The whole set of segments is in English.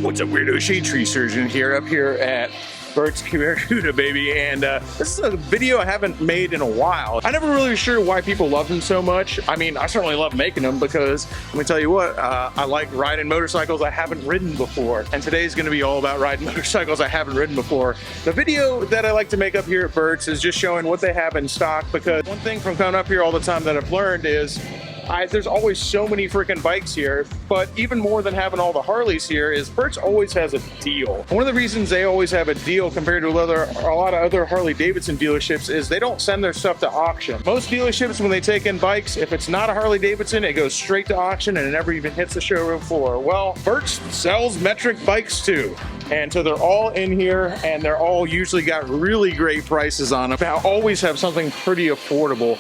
What's up, weirdo? Shade Tree Surgeon here, up here at Bert's Barracuda, baby, and this is a video I haven't made in a while. I never really sure why people love them so much. I mean, I certainly love making them because, let me tell you what, I like riding motorcycles I haven't ridden before, and today's gonna be all about riding motorcycles I haven't ridden before. The video that I like to make up here at Bert's is just showing what they have in stock, because one thing from coming up here all the time that I've learned is there's always so many freaking bikes here, but even more than having all the Harleys here is Bert's always has a deal. One of the reasons they always have a deal compared to a lot of other Harley-Davidson dealerships is they don't send their stuff to auction. Most dealerships, when they take in bikes, if it's not a Harley-Davidson, it goes straight to auction and it never even hits the showroom floor. Well, Bert's sells metric bikes too. And so they're all in here, and they're all usually got really great prices on them. Now, always have something pretty affordable.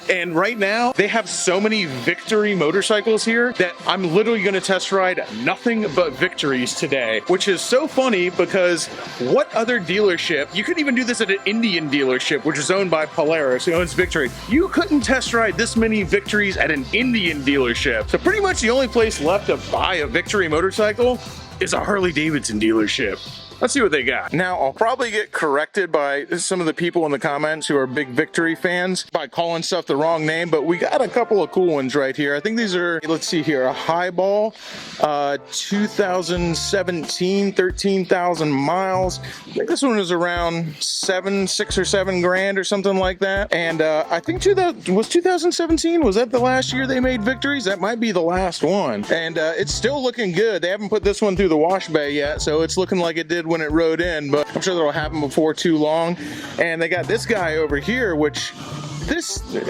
And right now, they have so many Victory motorcycles here that I'm literally gonna test ride nothing but Victories today, which is so funny because what other dealership, you couldn't even do this at an Indian dealership, which is owned by Polaris, who owns Victory. You couldn't test ride this many Victories at an Indian dealership. So pretty much the only place left to buy a Victory motorcycle is a Harley-Davidson dealership. Let's see what they got. Now, I'll probably get corrected by some of the people in the comments who are big Victory fans by calling stuff the wrong name, but we got a couple of cool ones right here. I think these are, let's see here, a Highball, 2017, 13,000 miles. I think this one is around 6 or 7 grand or something like that. And I think 2017, was that the last year they made Victories? That might be the last one. And it's still looking good. They haven't put this one through the wash bay yet, so it's looking like it did when it rode in, but I'm sure that'll happen before too long. And they got this guy over here, which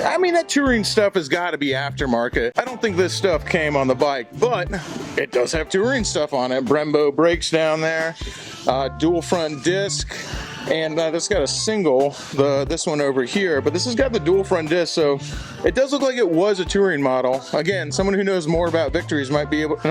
I mean, that touring stuff has got to be aftermarket. I don't think this stuff came on the bike, but it does have touring stuff on it. Brembo brakes down there, dual front disc, and this got a single, this one over here, but this has got the dual front disc, so it does look like it was a touring model. Again, someone who knows more about Victories might be able,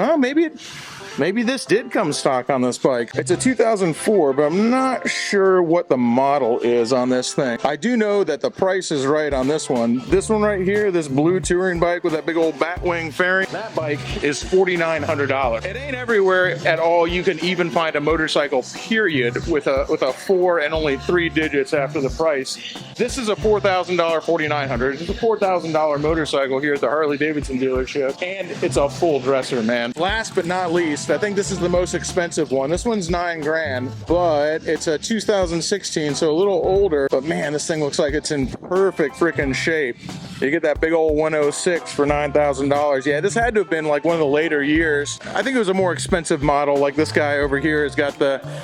maybe this did come stock on this bike. It's a 2004, but I'm not sure what the model is on this thing. I do know that the price is right on this one. This one right here, this blue touring bike with that big old Batwing fairing, that bike is $4,900. It ain't everywhere at all. You can even find a motorcycle, period, with a 4 and only 3 digits after the price. This is a $4,000, $4,900. It's a $4,000 motorcycle here at the Harley-Davidson dealership, and it's a full dresser, man. Last but not least, I think this is the most expensive one. This one's 9 grand, but it's a 2016, so a little older, but man, this thing looks like it's in perfect freaking shape. You get that big old 106 for $9,000. Yeah, this had to have been like one of the later years. I think it was a more expensive model. Like this guy over here has got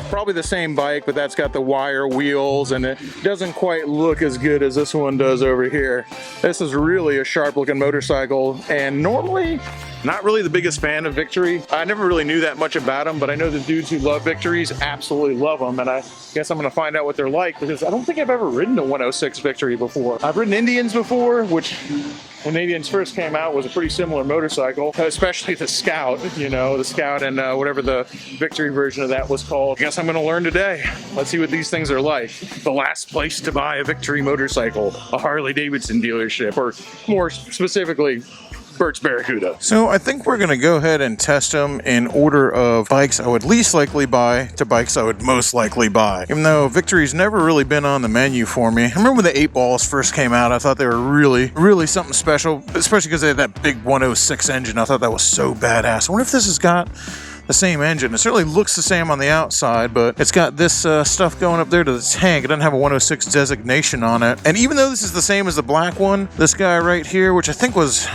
probably the same bike, but that's got the wire wheels, and it doesn't quite look as good as this one does over here. This is really a sharp looking motorcycle, and normally not really the biggest fan of Victory. I never really knew that much about them, but I know the dudes who love Victories absolutely love them, and I guess I'm gonna find out what they're like, because I don't think I've ever ridden a 106 Victory before. I've ridden Indians before, which when Indians first came out was a pretty similar motorcycle, especially the Scout, the Scout and whatever the Victory version of that was called. I guess I'm gonna learn today. Let's see what these things are like. The last place to buy a Victory motorcycle, a Harley-Davidson dealership, or more specifically, Bert's Barracuda. So I think we're gonna go ahead and test them in order of bikes I would least likely buy to bikes I would most likely buy. Even though Victory's never really been on the menu for me. I remember when the 8 balls first came out, I thought they were really, really something special, especially because they had that big 106 engine. I thought that was so badass. I wonder if this has got the same engine. It certainly looks the same on the outside, but it's got this stuff going up there to the tank. It doesn't have a 106 designation on it. And even though this is the same as the black one, this guy right here, which I think was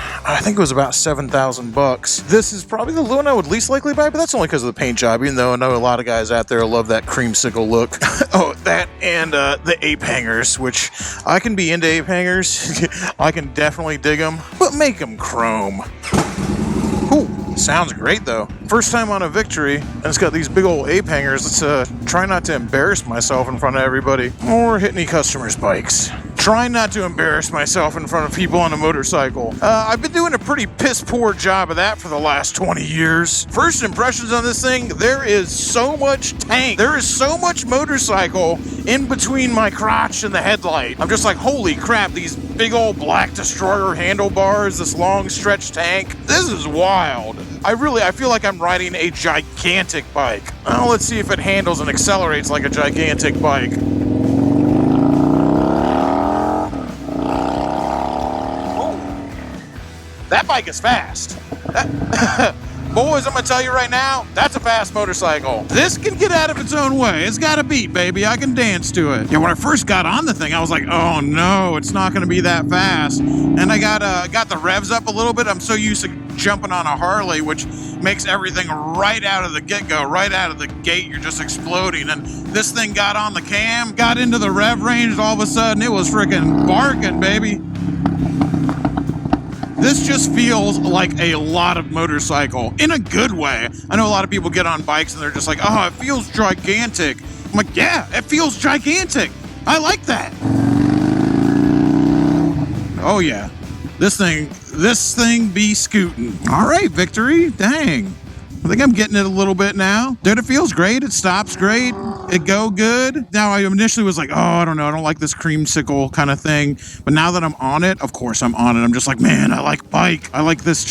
about 7,000 bucks. This is probably the one I would least likely buy, but that's only because of the paint job, even though I know a lot of guys out there love that creamsicle look. Oh, that and the ape hangers, which I can be into ape hangers. I can definitely dig them, but make them chrome. Ooh. Sounds great though. First time on a Victory, and it's got these big old ape hangers. Let's try not to embarrass myself in front of everybody or hit any customers' bikes. Trying not to embarrass myself in front of people on a motorcycle. I've been doing a pretty piss poor job of that for the last 20 years. First impressions on this thing, there is so much tank. There is so much motorcycle in between my crotch and the headlight. I'm just like, holy crap, these big old black destroyer handlebars, this long stretch tank. This is wild. I feel like I'm riding a gigantic bike. Well, let's see if it handles and accelerates like a gigantic bike. That bike is fast. Boys, I'm gonna tell you right now, that's a fast motorcycle. This can get out of its own way. It's got a beat, baby. I can dance to it. Yeah, when I first got on the thing, I was like, oh no, it's not gonna be that fast. And I got the revs up a little bit. I'm so used to jumping on a Harley, which makes everything right out of the get-go, right out of the gate, you're just exploding. And this thing got on the cam, got into the rev range, and all of a sudden it was freaking barking, baby. This just feels like a lot of motorcycle in a good way. I know a lot of people get on bikes and they're just like, oh, it feels gigantic. I'm like, yeah, it feels gigantic. I like that. Oh yeah, this thing be scooting. All right, Victory, dang. I think I'm getting it a little bit now. Dude, it feels great. It stops great. It go good. Now, I initially was like, oh, I don't know. I don't like this creamsicle kind of thing. But now that I'm on it, of course I'm on it. I'm just like, man, I like bike. I like this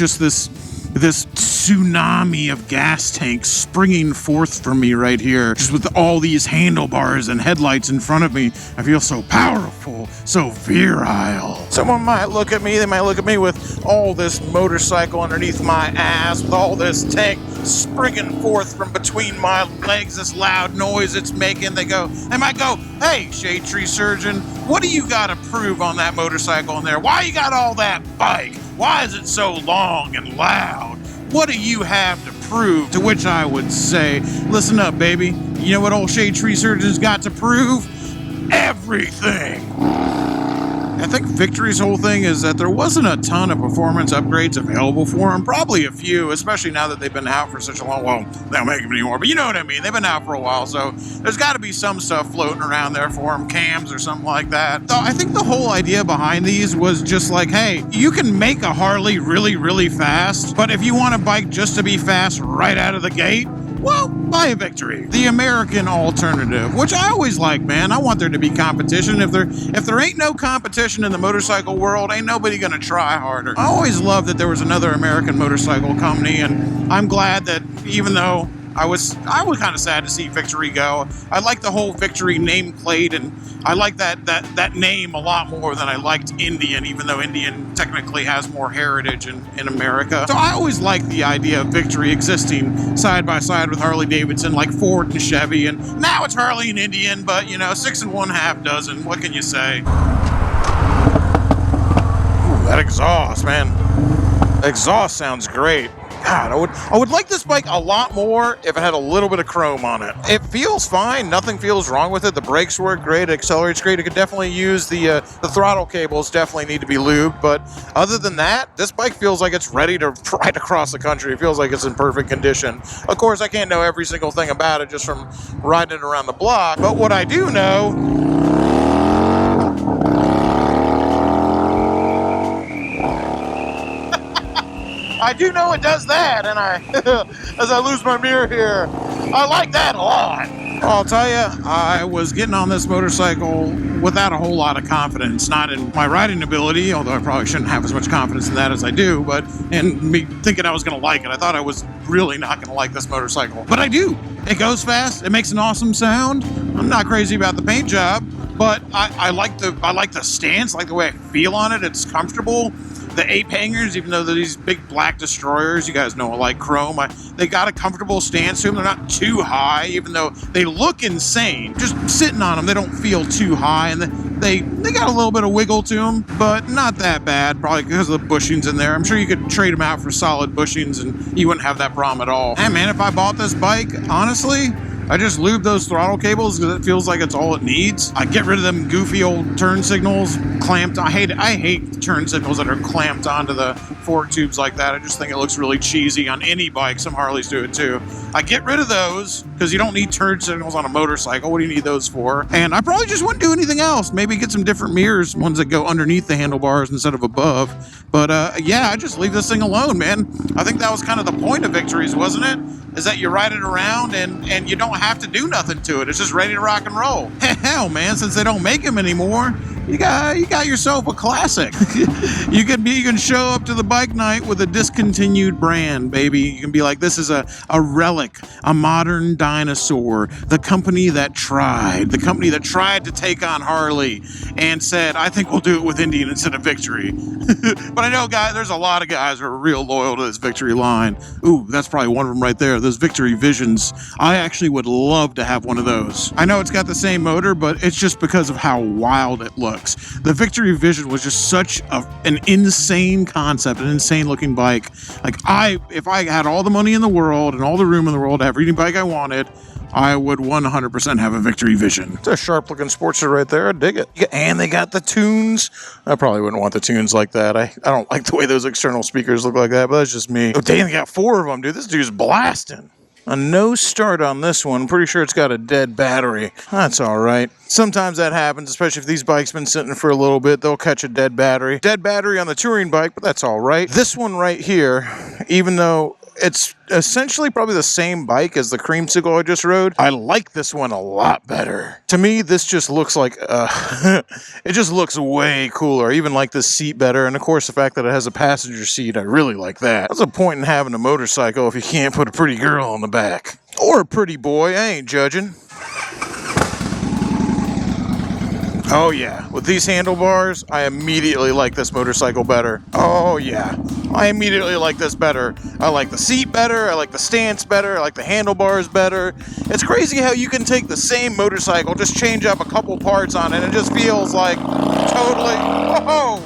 tsunami of gas tanks springing forth from me right here. Just with all these handlebars and headlights in front of me. I feel so powerful, so virile. Someone might look at me, they might look at me with all this motorcycle underneath my ass, with all this tank springing forth from between my legs, this loud noise it's making. They might go, hey, shade tree surgeon, what do you got to prove on that motorcycle in there? Why you got all that bike? Why is it so long and loud? What do you have to prove? To which I would say, listen up, baby. You know what old shade tree surgeon's got to prove? Everything. I think Victory's whole thing is that there wasn't a ton of performance upgrades available for them. Probably a few, especially now that they've been out for such a long, well, they don't make them anymore, but you know what I mean. They've been out for a while, so there's got to be some stuff floating around there for them, cams or something like that. So I think the whole idea behind these was just like, hey, you can make a Harley really, really fast, but if you want a bike just to be fast right out of the gate, well, buy a Victory. The American alternative, which I always like, man. I want there to be competition. If there ain't no competition in the motorcycle world, ain't nobody gonna try harder. I always loved that there was another American motorcycle company, and I'm glad that even though I was kind of sad to see Victory go. I like the whole Victory nameplate, and I like that name a lot more than I liked Indian, even though Indian technically has more heritage in America. So I always liked the idea of Victory existing side by side with Harley Davidson, like Ford and Chevy, and now it's Harley and Indian, but you know, 6 1/2 dozen. What can you say? Ooh, that exhaust, man. Exhaust sounds great. God, I would like this bike a lot more if it had a little bit of chrome on it. It feels fine. Nothing feels wrong with it. The brakes work great. It accelerates great. It could definitely use the throttle cables. Definitely need to be lubed. But other than that, this bike feels like it's ready to ride across the country. It feels like it's in perfect condition. Of course, I can't know every single thing about it just from riding it around the block. But what I do know... I do know it does that, and as I lose my mirror here, I like that a lot. I'll tell you, I was getting on this motorcycle without a whole lot of confidence, not in my riding ability, although I probably shouldn't have as much confidence in that as I do, but in me thinking I was going to like it. I thought I was really not going to like this motorcycle, but I do. It goes fast. It makes an awesome sound. I'm not crazy about the paint job, but I like the stance, I like the way I feel on it. It's comfortable. The ape hangers, even though they're these big black destroyers, you guys know I like chrome, they got a comfortable stance to them. They're not too high, even though they look insane. Just sitting on them, they don't feel too high, and they got a little bit of wiggle to them, but not that bad, probably because of the bushings in there. I'm sure you could trade them out for solid bushings, and you wouldn't have that problem at all. And man, if I bought this bike, honestly, I just lube those throttle cables because it feels like it's all it needs. I get rid of them goofy old turn signals clamped. I hate turn signals that are clamped onto the fork tubes like that. I just think it looks really cheesy on any bike. Some Harleys do it too. I get rid of those. because you don't need turn signals on a motorcycle. What do you need those for? And I probably just wouldn't do anything else. Maybe get some different mirrors, ones that go underneath the handlebars instead of above. But yeah, I just leave this thing alone, man. I think that was kind of the point of Victories, wasn't it? Is that you ride it around and you don't have to do nothing to it. It's just ready to rock and roll. Hell, man, since they don't make them anymore, you got yourself a classic. You can show up to the bike night with a discontinued brand, baby. You can be like, this is a relic, a modern dinosaur, the company that tried to take on Harley and said, I think we'll do it with Indian instead of Victory. But I know, guys, there's a lot of guys who are real loyal to this Victory line. Ooh, that's probably one of them right there. Those Victory Visions. I actually would love to have one of those. I know it's got the same motor, but it's just because of how wild it looks. The Victory Vision was just such an insane concept, an insane looking bike. Like if I had all the money in the world and all the room in the world to have any bike I wanted, I would 100% have a Victory Vision. It's a sharp looking Sportster right there. I dig it. And they got the tunes. I probably wouldn't want the tunes like that. I don't like the way those external speakers look like that, but that's just me. Oh, dang, they got 4 of them, dude. This dude's blasting. A no start on this one. Pretty sure it's got a dead battery. That's all right. Sometimes that happens, especially if these bikes been sitting for a little bit. They'll catch a dead battery. Dead battery on the touring bike, but that's all right. This one right here, even though it's essentially probably the same bike as the Creamsicle I just rode, I like this one a lot better. To me, this just looks like, it just looks way cooler. I even like this seat better. And of course, the fact that it has a passenger seat, I really like that. What's the point in having a motorcycle if you can't put a pretty girl on the back? Or a pretty boy, I ain't judging. Oh yeah, with these handlebars, I immediately like this motorcycle better. Oh yeah, I immediately like this better. I like the seat better, I like the stance better, I like the handlebars better. It's crazy how you can take the same motorcycle, just change up a couple parts on it, and it just feels like totally, whoa!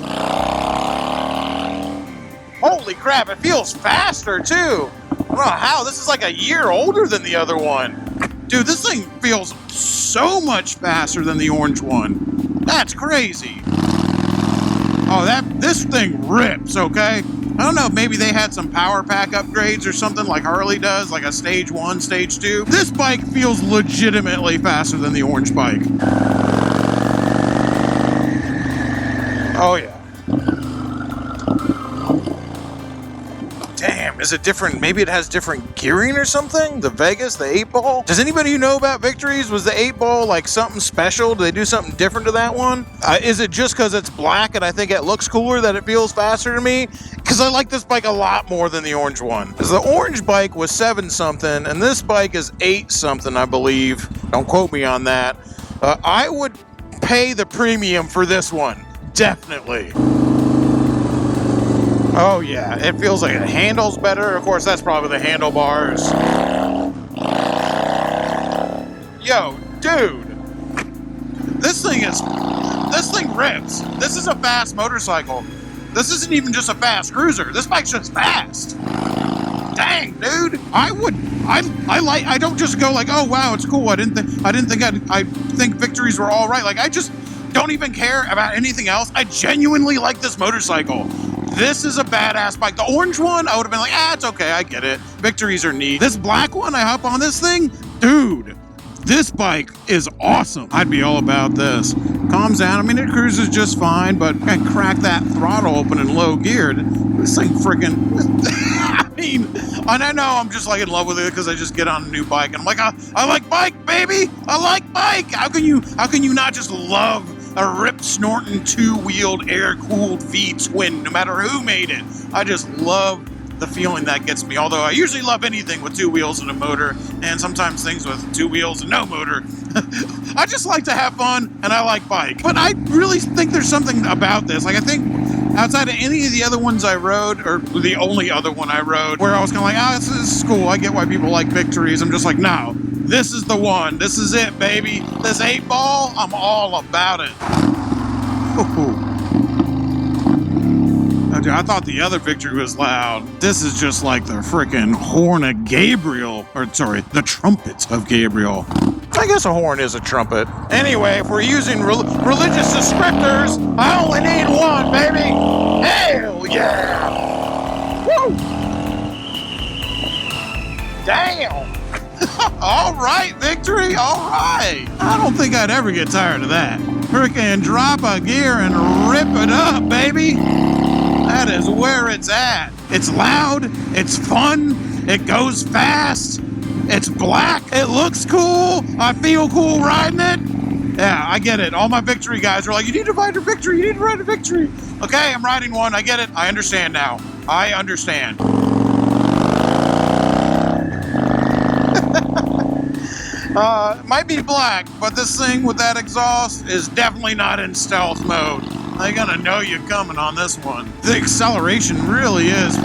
Holy crap, it feels faster too! I don't know how, this is like a year older than the other one. Dude, this thing feels so much faster than the orange one. That's crazy. Oh, this thing rips, okay? I don't know, maybe they had some power pack upgrades or something like Harley does, like a stage 1, stage 2. This bike feels legitimately faster than the orange bike. Oh, yeah. Damn, is it different? Maybe it has different gearing or something? The Vegas, the 8-ball? Does anybody who know about Victories, was the 8-ball like something special? Do they do something different to that one? Is it just because it's black and I think it looks cooler that it feels faster to me? Because I like this bike a lot more than the orange one. Because the orange bike was 7-something and this bike is 8-something, I believe. Don't quote me on that. I would pay the premium for this one. Definitely. Oh yeah, it feels like it handles better. Of course, that's probably the handlebars. Yo, dude, this thing rips. This is a fast motorcycle. This isn't even just a fast cruiser. This bike's just fast. Dang, dude. I don't just go like, oh wow, it's cool. I think Victories were all right. Like, I just don't even care about anything else. I genuinely like this motorcycle. This is a badass bike. The orange one, I would have been like, it's okay, I get it. Victories are neat. This black one, I hop on this thing, dude, this bike is awesome. I'd be all about this. Calms down. I mean, it cruises just fine, but I crack that throttle open in low gear. This thing freaking, I mean, and I know I'm just like in love with it because I just get on a new bike and I'm like, I like bike, baby. I like bike. How can you not just love a rip-snorting, 2-wheeled, air-cooled V-twin, no matter who made it? I just love the feeling that gets me, although I usually love anything with 2 wheels and a motor, and sometimes things with 2 wheels and no motor. I just like to have fun, and I like bike. But I really think there's something about this. Like, I think outside of any of the other ones I rode, or the only other one I rode, where I was kind of like, this is cool, I get why people like Victories. I'm just like, no, this is the one. This is it, baby. This 8-ball, I'm all about it. Oh, dude, I thought the other Victory was loud. This is just like the frickin' horn of Gabriel. The trumpet of Gabriel. I guess a horn is a trumpet. Anyway, if we're using religious descriptors, I only need one, baby. Hell yeah. Woo! Damn. All right, Victory, all right. I don't think I'd ever get tired of that. Frickin' drop a gear and rip it up, baby. That is where it's at. It's loud, it's fun, it goes fast, it's black, it looks cool, I feel cool riding it. Yeah, I get it. All my Victory guys are like, you need to ride a Victory, you need to ride a Victory. Okay, I'm riding one, I get it, I understand now. I understand. Might be black, but this thing with that exhaust is definitely not in stealth mode. They're gonna know you're coming on this one. The acceleration really is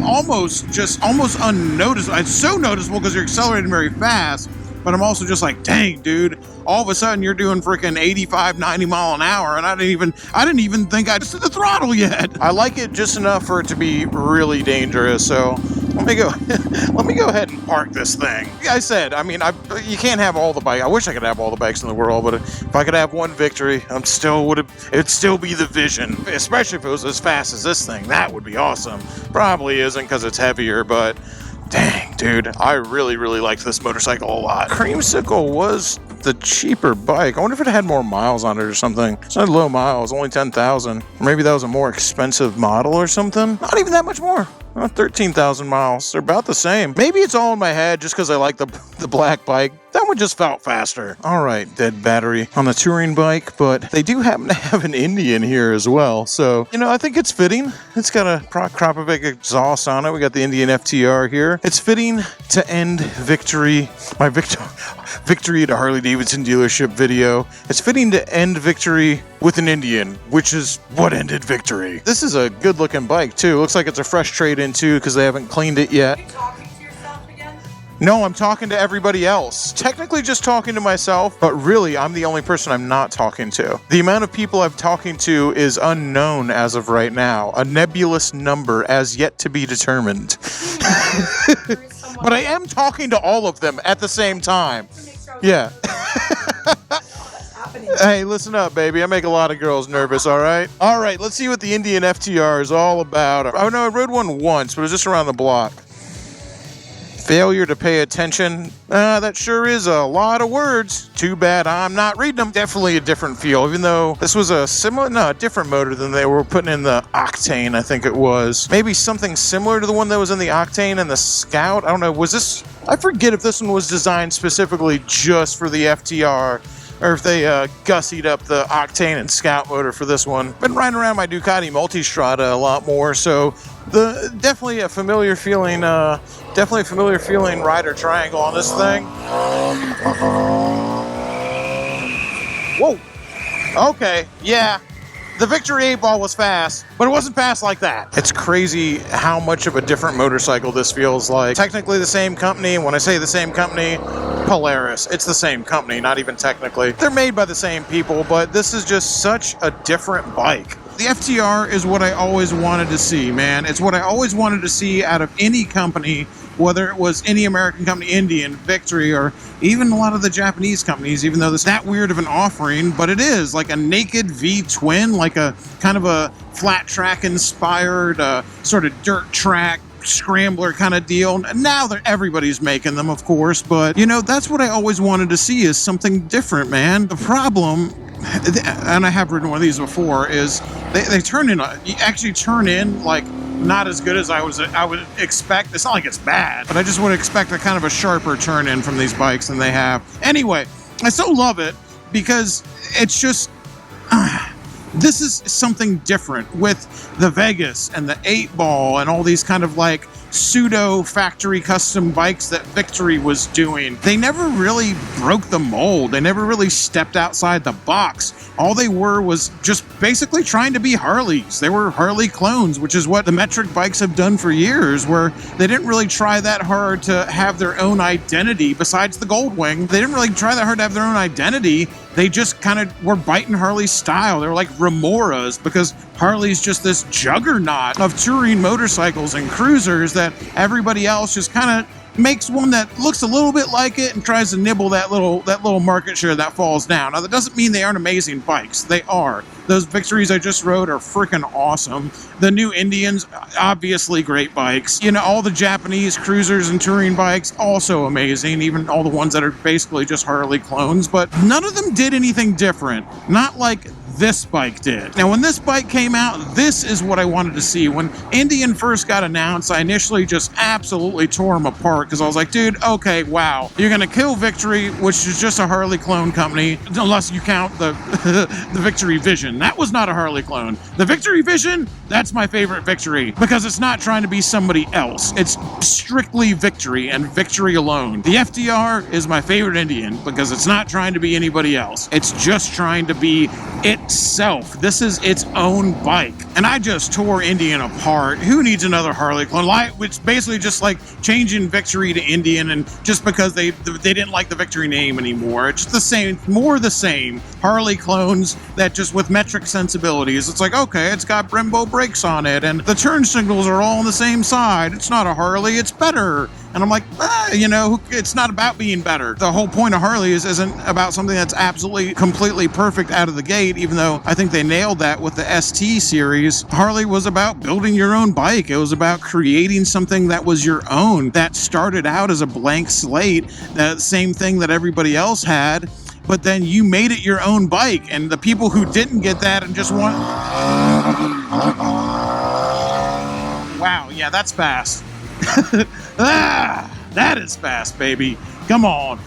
almost unnoticeable. It's so noticeable because you're accelerating very fast, but I'm also just like, dang, dude, all of a sudden you're doing freaking 85, 90 mile an hour, and I didn't even think I just hit the throttle yet. I like it just enough for it to be really dangerous, so let me go ahead and park this thing. Like I said, I mean, you can't have all the bikes. I wish I could have all the bikes in the world, but if I could have one Victory, it'd still be the vision, especially if it was as fast as this thing. That would be awesome. Probably isn't because it's heavier, but dang, dude, I really, really liked this motorcycle a lot. Creamsicle was the cheaper bike. I wonder if it had more miles on it or something. It's not low miles, only 10,000. Maybe that was a more expensive model or something. Not even that much more. 13,000 miles. They're about the same. Maybe it's all in my head just because I like the black bike. That one just felt faster. All right, dead battery on the touring bike, but they do happen to have an Indian here as well. So, I think it's fitting. It's got a Krapovic exhaust on it. We got the Indian FTR here. It's fitting to end Victory at a Harley-Davidson dealership video. It's fitting to end Victory with an Indian, which is what ended Victory. This is a good-looking bike, too. Looks like it's a fresh trade-in, too, because they haven't cleaned it yet. Are you talking to yourself again? No, I'm talking to everybody else. Technically just talking to myself, but really, I'm the only person I'm not talking to. The amount of people I'm talking to is unknown as of right now. A nebulous number as yet to be determined. But I am talking to all of them at the same time. Yeah. Hey, listen up, baby. I make a lot of girls nervous, all right? All right, let's see what the Indian FTR is all about. Oh, no, I rode one once, but it was just around the block. Failure to pay attention. That sure is a lot of words. Too bad I'm not reading them. Definitely a different feel, even though this was a different motor than they were putting in the Octane, I think it was. Maybe something similar to the one that was in the Octane and the Scout. I don't know, I forget if this one was designed specifically just for the FTR, or if they gussied up the Octane and Scout motor for this one. Been riding around my Ducati Multistrada a lot more, so definitely a familiar feeling rider triangle on this thing. Whoa. Okay, yeah. The Victory 8-ball was fast, but it wasn't fast like that. It's crazy how much of a different motorcycle this feels like. Technically the same company. When I say the same company, Polaris. It's the same company, not even technically. They're made by the same people, but this is just such a different bike. The FTR is what I always wanted to see, man. It's what I always wanted to see out of any company, whether it was any American company, Indian, Victory, or even a lot of the Japanese companies, even though it's that weird of an offering, but it is like a naked V-twin, like a kind of a flat track inspired sort of dirt track scrambler kind of deal. Now that everybody's making them, of course, but that's what I always wanted to see, is something different, man. The problem, and I have ridden one of these before, is they turn in, you actually turn in like not as good as I would expect. It's not like it's bad, but I just would expect a kind of a sharper turn in from these bikes than they have. Anyway, I still love it because it's just this is something different with the Vegas and the 8-ball and all these kind of like pseudo factory custom bikes that Victory was doing. They never really broke the mold. They never really stepped outside the box. All they were was just basically trying to be Harleys. They were Harley clones, which is what the metric bikes have done for years, where they didn't really try that hard to have their own identity besides the Goldwing. They didn't really try that hard to have their own identity. They just kind of were biting Harley's style. They were like Remoras, because Harley's just this juggernaut of touring motorcycles and cruisers that everybody else just kind of makes one that looks a little bit like it and tries to nibble that little market share that falls down. Now, that doesn't mean they aren't amazing bikes. They are. Those Victories I just rode are freaking awesome. The new Indians, obviously great bikes. You know, all the Japanese cruisers and touring bikes, also amazing. Even all the ones that are basically just Harley clones. But none of them did anything different. Not like this bike did. Now, when this bike came out, this is what I wanted to see. When Indian first got announced, I initially just absolutely tore them apart because I was like, dude, okay, wow. You're going to kill Victory, which is just a Harley clone company, unless you count the the Victory Vision. That was not a Harley clone. The Victory Vision, that's my favorite Victory because it's not trying to be somebody else. It's strictly Victory and Victory alone. The FTR is my favorite Indian because it's not trying to be anybody else. It's just trying to be itself. This is its own bike. And I just tore Indian apart. Who needs another Harley clone? It's basically just like changing Victory to Indian, and just because they didn't like the Victory name anymore. It's the same, more the same. Harley clones that just with metric sensibilities. It's like, okay, it's got Brembo brakes on it, and the turn signals are all on the same side. It's not a Harley, it's better. And I'm like, you know, it's not about being better. The whole point of Harley isn't about something that's absolutely, completely perfect out of the gate, even though I think they nailed that with the ST series. Harley was about building your own bike. It was about creating something that was your own, that started out as a blank slate, the same thing that everybody else had, but then you made it your own bike. And the people who didn't get that and just want... Wow, yeah, that's fast. That is fast, baby. Come on.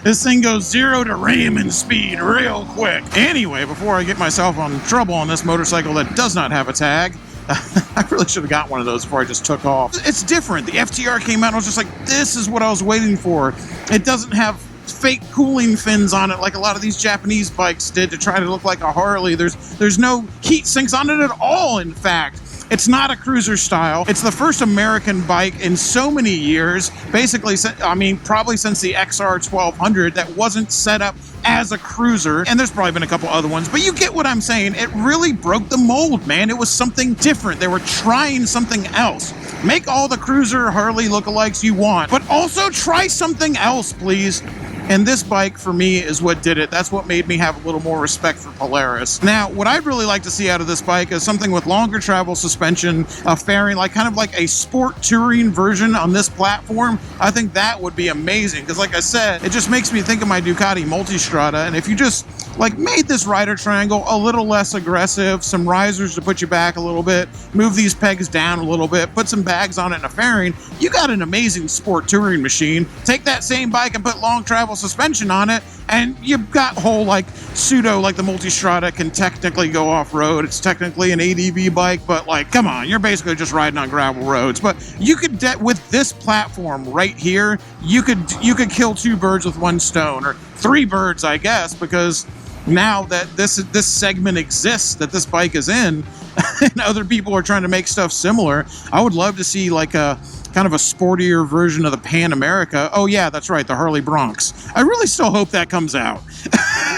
This thing goes 0 to ramming speed real quick. Anyway, before I get myself on trouble on this motorcycle that does not have a tag, I really should have got one of those before I just took off. It's different. The FTR came out and I was just like, this is what I was waiting for. It doesn't have fake cooling fins on it like a lot of these Japanese bikes did to try to look like a Harley. There's no heat sinks on it at all, in fact. It's not a cruiser style. It's the first American bike in so many years, basically, I mean, probably since the XR 1200, that wasn't set up as a cruiser. And there's probably been a couple other ones, but you get what I'm saying. It really broke the mold, man. It was something different. They were trying something else. Make all the cruiser Harley lookalikes you want, but also try something else, please. And this bike, for me, is what did it. That's what made me have a little more respect for Polaris. Now, what I'd really like to see out of this bike is something with longer travel suspension, a fairing, like kind of like a sport touring version on this platform. I think that would be amazing because, like I said, it just makes me think of my Ducati Multistrada. And if you just like made this rider triangle a little less aggressive, some risers to put you back a little bit, move these pegs down a little bit, put some bags on it and a fairing, you got an amazing sport touring machine. Take that same bike and put long travel suspension on it, and you've got whole like pseudo, like the Multistrada can technically go off-road. It's technically an ADV bike, but like, come on, you're basically just riding on gravel roads. But you could, with this platform right here, you could kill 2 birds with 1 stone, or 3 birds, I guess, because now that this segment exists that this bike is in, and other people are trying to make stuff similar, I would love to see like a kind of a sportier version of the Pan America. Oh yeah, that's right, the Harley Bronx. I really still hope that comes out.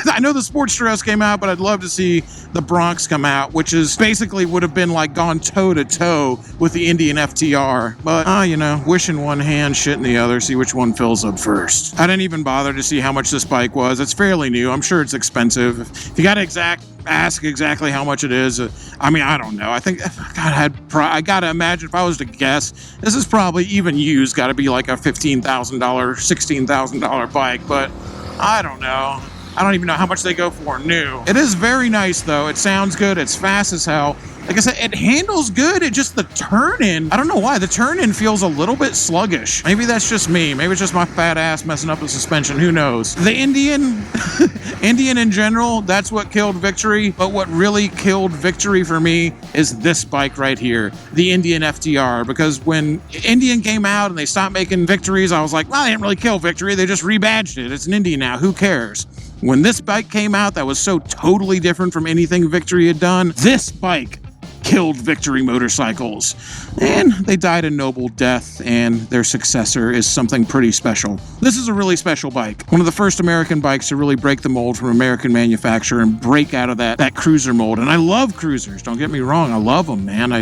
I know the Sportstress came out, but I'd love to see the Bronx come out, which is basically would have been like gone toe to toe with the Indian FTR. But, you know, wish in one hand, shit in the other, see which one fills up first. I didn't even bother to see how much this bike was. It's fairly new. I'm sure it's expensive. If you got to ask exactly how much it is. I mean, I don't know. I think, God, I gotta imagine if I was to guess, this is probably even used, got to be like a $15,000, $16,000 bike, but I don't know. I don't even know how much they go for new. It is very nice though. It sounds good. It's fast as hell. Like I said, it handles good. It just, the turn-in, I don't know why, the turn-in feels a little bit sluggish. Maybe that's just me. Maybe it's just my fat ass messing up the suspension. Who knows? The Indian in general, that's what killed Victory. But what really killed Victory for me is this bike right here, the Indian FTR. Because when Indian came out and they stopped making Victories, I was like, well, they didn't really kill Victory. They just rebadged it. It's an Indian now. Who cares? When this bike came out, that was so totally different from anything Victory had done. This bike killed Victory motorcycles. And they died a noble death, and their successor is something pretty special. This is a really special bike. One of the first American bikes to really break the mold from American manufacture and break out of that cruiser mold. And I love cruisers, don't get me wrong. I love them, man.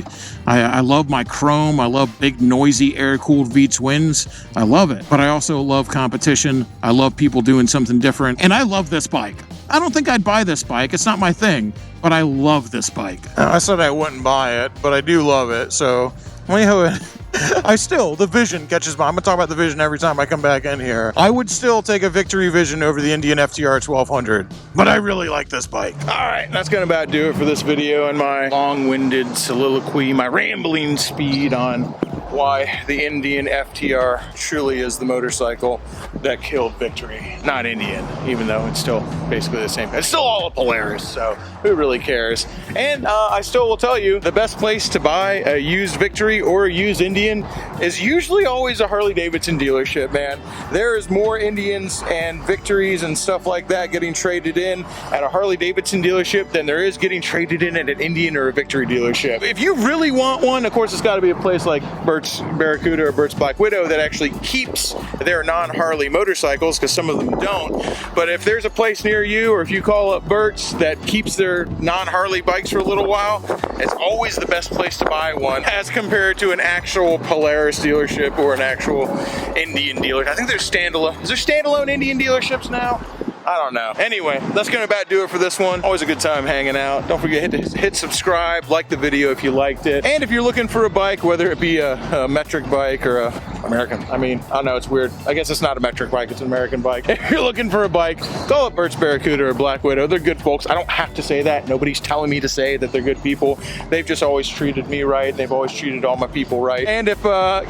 I love my chrome. I love big, noisy, air-cooled V-twins. I love it. But I also love competition. I love people doing something different. And I love this bike. I don't think I'd buy this bike. It's not my thing. But I love this bike. I said I wouldn't buy it, but I do love it. So, the Vision catches my. I'm gonna talk about the Vision every time I come back in here. I would still take a Victory Vision over the Indian FTR 1200, but I really like this bike. All right, that's gonna about do it for this video and my long-winded soliloquy, my rambling speed on why the Indian FTR truly is the motorcycle that killed Victory. Not Indian, even though it's still basically the same. It's still all a Polaris, so who really cares? And I still will tell you, the best place to buy a used Victory or a used Indian is usually always a Harley-Davidson dealership, man. There is more Indians and Victories and stuff like that getting traded in at a Harley-Davidson dealership than there is getting traded in at an Indian or a Victory dealership. If you really want one, of course, it's got to be a place like Bert's Barracuda or Bert's Black Widow that actually keeps their non-Harley motorcycles, because some of them don't. But if there's a place near you, or if you call up Bert's that keeps their non-Harley bikes for a little while, it's always the best place to buy one as compared to an actual Polaris dealership or an actual Indian dealer. I think there's standalone. Is there standalone Indian dealerships now? I don't know. Anyway, that's gonna about do it for this one. Always a good time hanging out. Don't forget to hit subscribe, like the video if you liked it. And if you're looking for a bike, whether it be a metric bike or a American, I don't know, it's weird. I guess it's not a metric bike, it's an American bike. If you're looking for a bike, call up Bert's Barracuda or Black Widow. They're good folks. I don't have to say that. Nobody's telling me to say that they're good people. They've just always treated me right. They've always treated all my people right. And if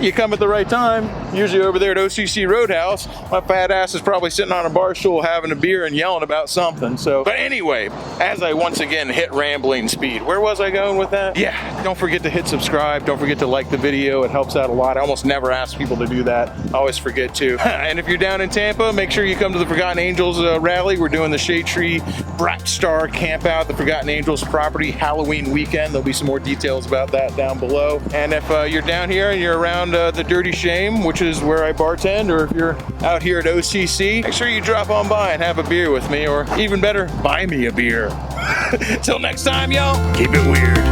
you come at the right time, usually over there at OCC Roadhouse, my fat ass is probably sitting on a bar stool having a beer and yelling about something. So, but anyway, as I once again hit rambling speed, where was I going with that? Yeah, don't forget to hit subscribe. Don't forget to like the video. It helps out a lot. I almost never ask people to do that. I always forget to. And if you're down in Tampa, make sure you come to the Forgotten Angels rally. We're doing the Shade Tree Brat Star camp out, the Forgotten Angels property, Halloween weekend. There'll be some more details about that down below. And if you're down here and you're around the Dirty Shame, which is where I bartend, or if you're out here at OCC, make sure you drop on by and have a beer with me, or even better, buy me a beer. Till next time, y'all, keep it weird.